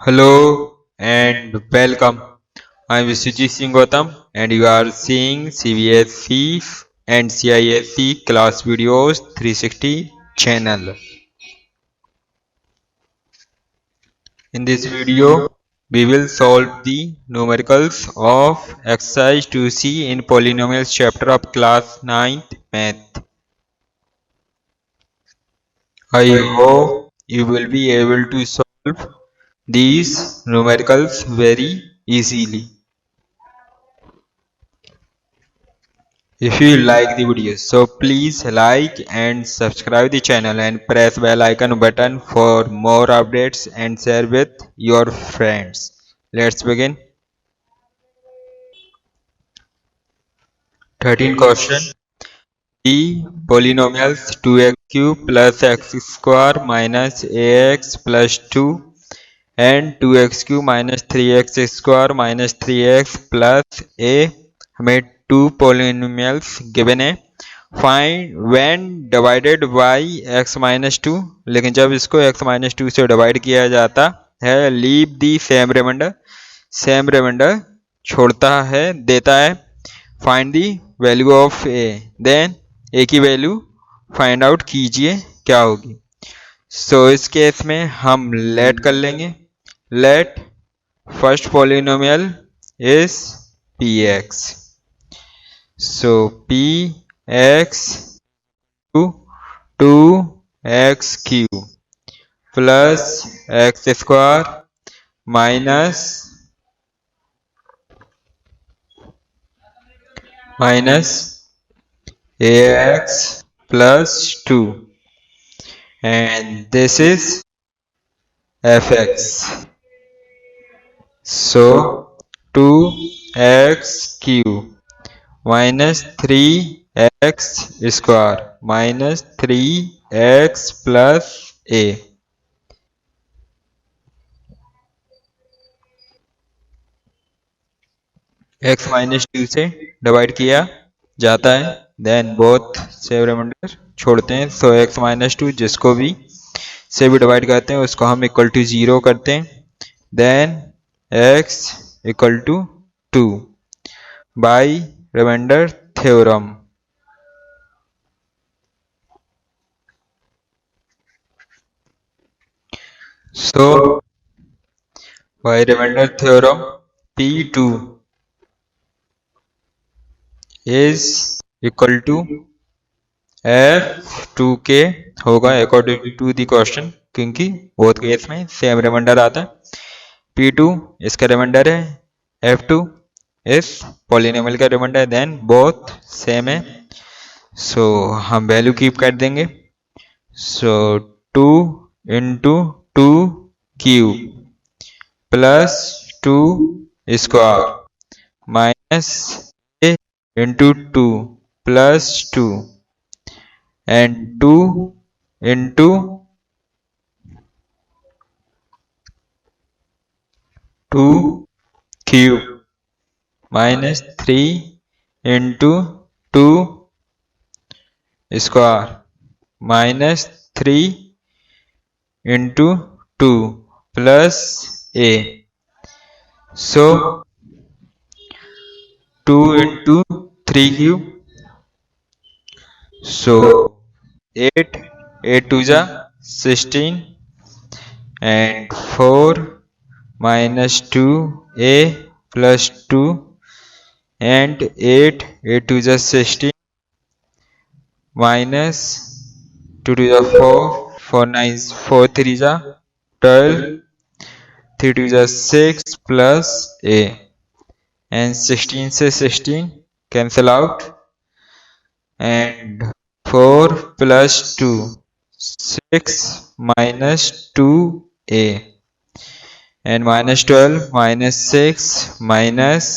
Hello and welcome. I'm Vishujit Singh Gautam and you are seeing CBSE and CISE class videos 360 channel. In this video, we will solve the numericals of exercise 2C in polynomials chapter of class 9th math. I hope you will be able to solve these numericals very easily. If you like the video, so please like and subscribe the channel and press bell icon button for more updates and share with your friends. Let's begin. 13 question. The polynomials 2x cube plus x square minus ax plus 2 and 2x cube minus 3x square minus 3x plus a हमें two polynomials given है. Find when divided by x minus two, लेकिन जब इसको x minus two से divide किया जाता है leave the same reminder छोड़ता है देता है. Find the value of a, then a की वैल्यू फाइंड आउट कीजिए क्या होगी. सो इस केस में हम लेट कर लेंगे. Let first polynomial is px. So px to 2x cube plus x square minus ax plus 2 and this is fx. So 2x cube minus 3x square minus 3x plus a. x minus two से divide किया जाता है, then both same reminder छोड़ते हैं. सो x minus two जिसको भी से भी डिवाइड करते हैं उसको हम इक्वल टू 0 करते हैं. Then x equal to 2 by remainder theorem. So by remainder theorem P2 is equal to F2k होगा according to the question, क्योंकि both केस में सेम रिमाइंडर आता है. P2 इसका रिमाइंडर है, F2 इस पॉलिनोमियल का रिमाइंडर, देन बोथ सेम है. सो हम वैल्यू कीप कर देंगे. So 2 into 2 cube plus 2 square minus a into 2 plus 2 and 2 into 2 cube minus 3 into 2 square minus 3 into 2 plus a. So 2 into 3 cube, so 8 2 जा 16 and 4 minus 2a plus 2 and 8 2 जा 16 minus 2 2 जा 4 4 9 4 3 जा 12 3 2 जा 6 plus a and 16 से 16 cancel out and 4 plus 2 6 minus 2a and minus 12 minus 6 minus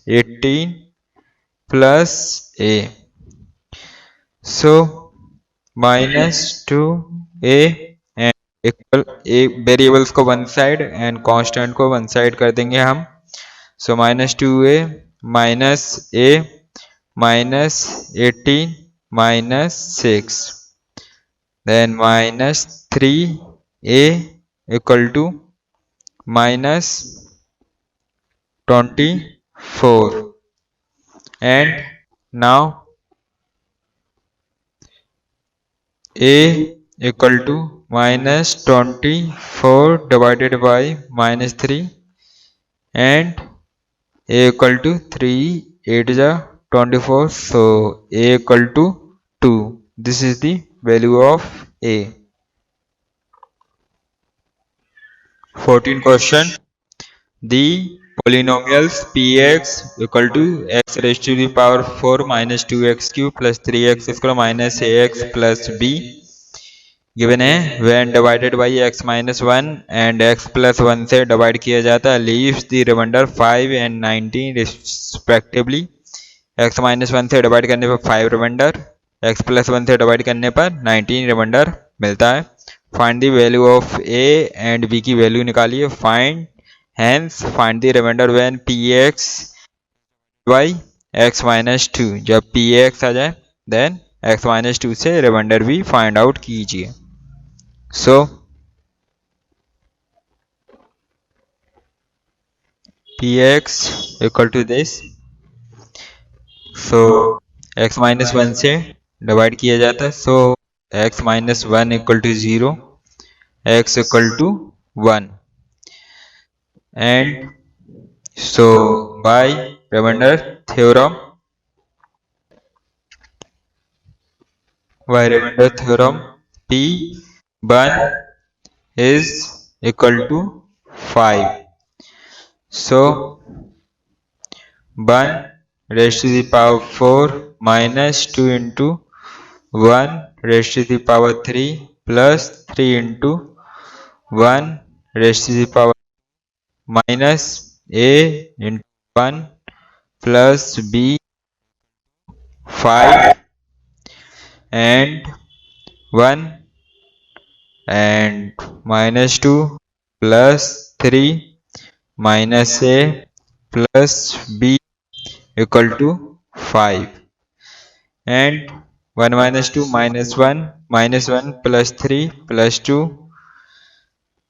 18 plus a. So minus 2a and equal a variables को one side and constant को one side कर देंगे हम. So minus 2a minus a minus 18 minus 6 then minus 3a equal to minus 24, and now a equal to minus 24 divided by minus 3, and a equal to 3, 8 is 24, so a equal to 2. This is the value of a. 14 question. The polynomials px equal to x raised to the power 4 minus 2x cube plus 3x square minus ax plus b given है when divided by x minus 1 and x plus 1 से divide किया जाता है leaves the remainder 5 and 19 respectively. x minus 1 से divide करने पर 5 remainder, x plus 1 से divide करने पर 19 remainder मिलता है. Find the value of a and b की value निकालिए. Hence find the remainder when px by x minus 2. जब px आ जाए then x minus 2 से remainder भी find out कीजिए. So px equal to this. So x minus 1 से divide किया जाता है. So x minus 1 equal to 0, x equal to 1, and so by remainder theorem, p1 is equal to 5. So 1 raised to the power 4 minus 2 into 1 raised to the power 3 plus 3 into 1 raised to the power minus a into 1 plus b 5 and 1 and minus 2 plus 3 minus a plus b equal to 5, and 1 minus 2 minus 1 plus 3 plus 2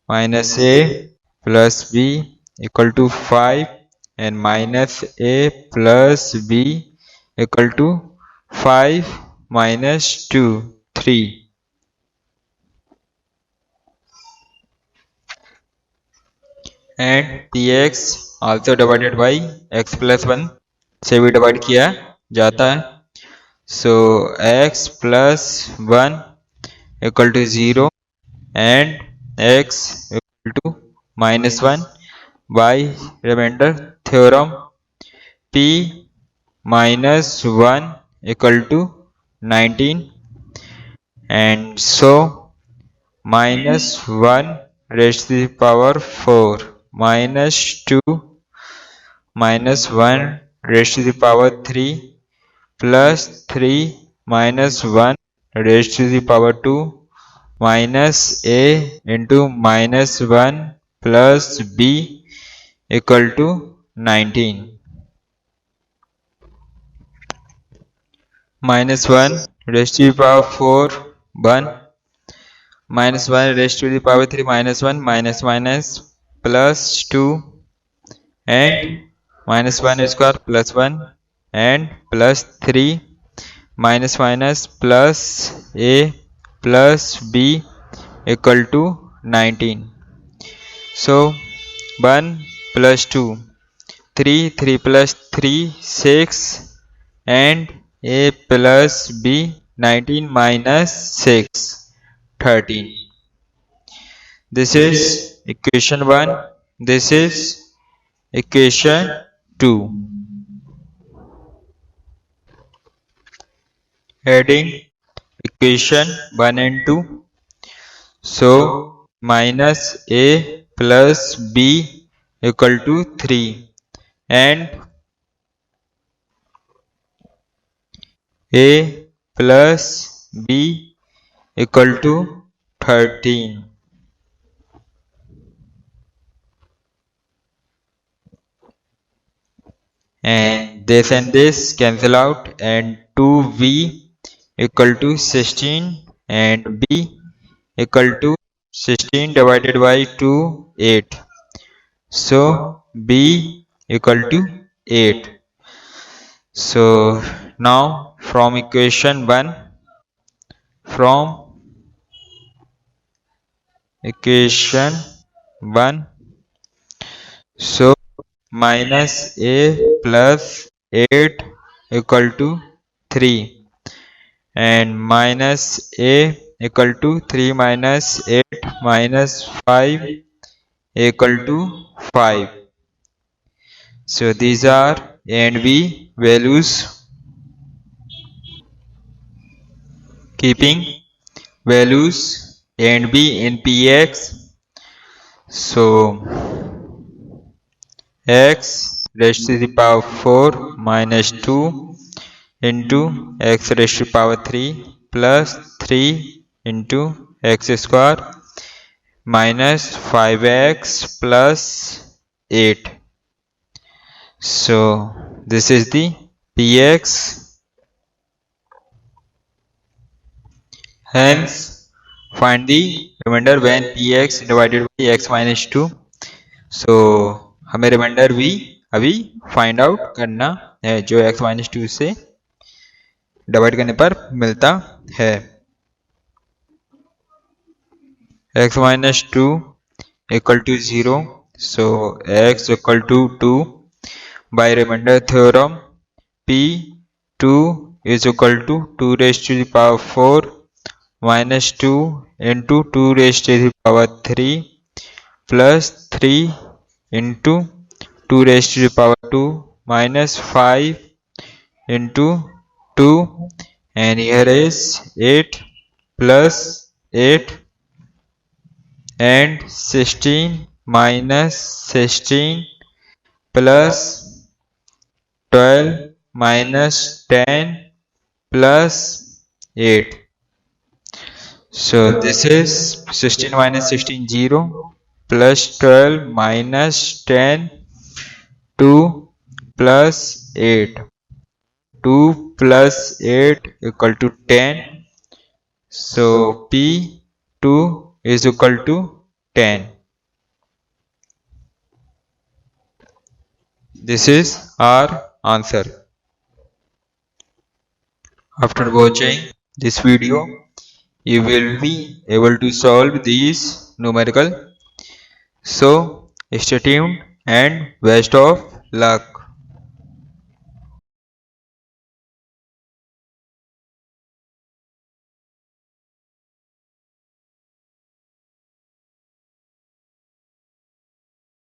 minus a plus b equal to 5, and minus a plus b equal to 5 minus 2, 3. And px also divided by x plus 1 से भी divide किया जाता है. So x plus 1 equal to 0 and x equal to minus 1. By remainder theorem, p minus 1 equal to 19, and so minus 1 raised to the power 4 minus 2 minus 1 raised to the power 3 plus 3 minus 1 raised to the power 2 minus a into minus 1 plus b equal to 19. Minus 1 raised to the power 4 1 minus 1 raised to the power 3 minus 1 minus minus plus 2 and minus 1 square plus 1 and plus 3 minus minus plus a plus b equal to 19. So 1 plus 2 3 3 plus 3 6 and a plus b 19 minus 6 13. This is equation 1. This is equation 2. Adding equation 1 and 2. So minus a plus b equal to 3 and a plus b equal to 13. And this cancel out, and 2v equal to 16 and b equal to 16 divided by 2 8. So B equal to 8. So now from equation 1, so minus A plus 8 equal to 3, and minus A equal to 3 minus 8 minus 5 equal to 5. So these are A and B values. Keeping values A and B in Px, so x raised to the power 4 minus 2 into x raised to the power 3 plus 3 into x square minus 5x plus 8. So this is the Px. Hence find the remainder when Px divided by x minus 2. So हमें reminder v अभी find out करना है जो x minus 2 से divide करने पर मिलता है. x minus 2 equal to 0, so x equal to 2. By remainder theorem, P2 is equal to 2 raised to the power 4 minus 2 into 2 raised to the power 3 plus 3 into 2 raised to the power 2 minus 5 into 2, and here is 8 plus 8 and 16 minus 16 plus 12 minus 10 plus 8. So this is 16 minus 16 0 plus 12 minus 10 2 plus 8. 2 plus 8 equal to 10. So P2 is equal to 10. This is our answer. After watching this video, you will be able to solve these numerical. So stay tuned and best of luck.